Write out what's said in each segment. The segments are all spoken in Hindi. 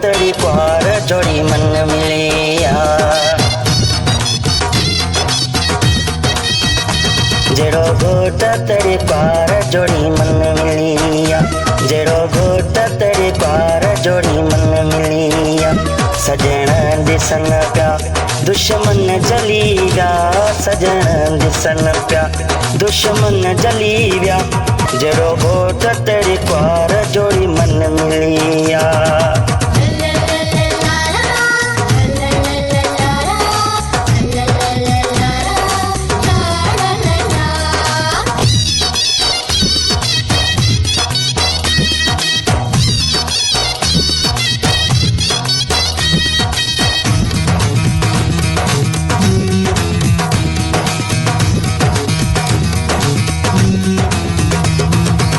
तेरी प्यार जोड़ी मन मिलिया। जेड़ो घोट तेरी प्यार जोड़ी मन मिलिया। जेड़ो घोट तेरी प्यार जोड़ी मन मिलिया। सजण दिसन प्या दुश्मन जली गया। सजण दिसन प्या दुश्मन जली गया। जेड़ो घोट तेरी प्यार जोड़ी मन मिलिया।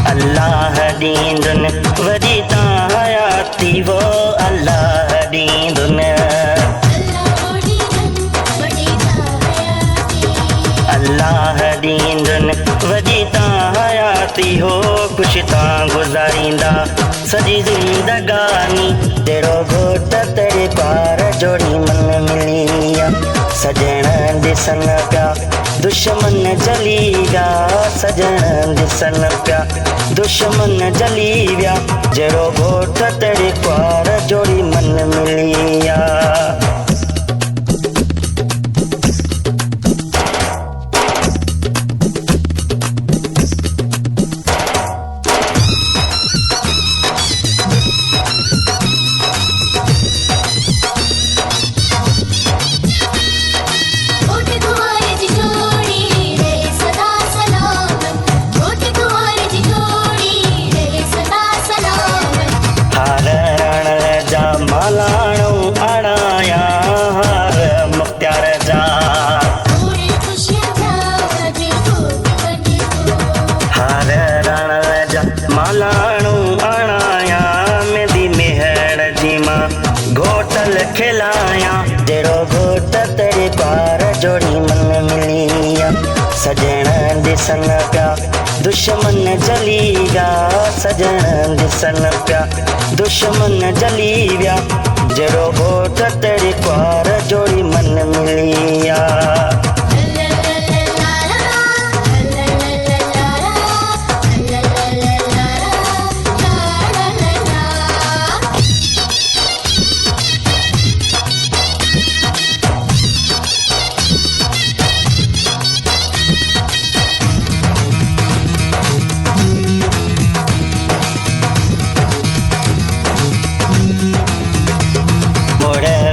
अल्लाह दींदुन वदी तायाती वो अल्लाह दींदुन। अल्लाह दींदुन वदी तायाती हो कुछ ता गुजारिंदा सजी जिंदगानी। तेरो घोट तेरे प्यार जोड़ी मन मिलिया। सजण दिसन प्या दुश्मन जली गया। सजण दिसन प्या दुश्मन जली गया। जेड़ो घोट तेरी प्यार जोड़ी मन मिलिया। मालाणो अड़ाया हार मुख्तार जा। हार रण जा मालाणो अड़ाया मेरी मेहर जी मां घोटल खिलाया। जेड़ो घोट तेरे प्यार जोड़ी मन मिलिया। सजण दिसन प्या दुश्मन जली गया। सजण दिसन प्या दुश्मन जली गया। जेड़ो घोट तेरी प्यार जोड़ी मन मिलिया।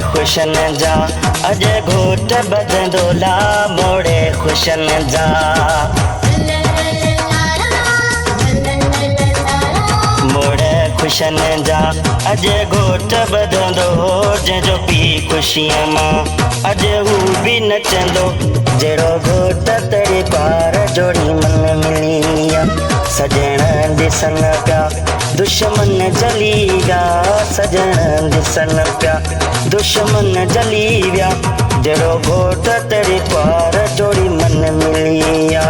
खुशन जा अज घोट बदंदोला मोड़े खुशन जा। मोड़े खुशन जा अज घोट बदंदो जो पी खुशियां मां अज हू भी नचंदो। जेड़ो घोट तेरे प्यार जोड़ी मन मिलिया। सजण दिसन प्या दुश्मन जली गया। सजण दिसन प्या दुश्मन जली गया। जेड़ो घोट तेरी प्यार जोड़ी मन मिलिया।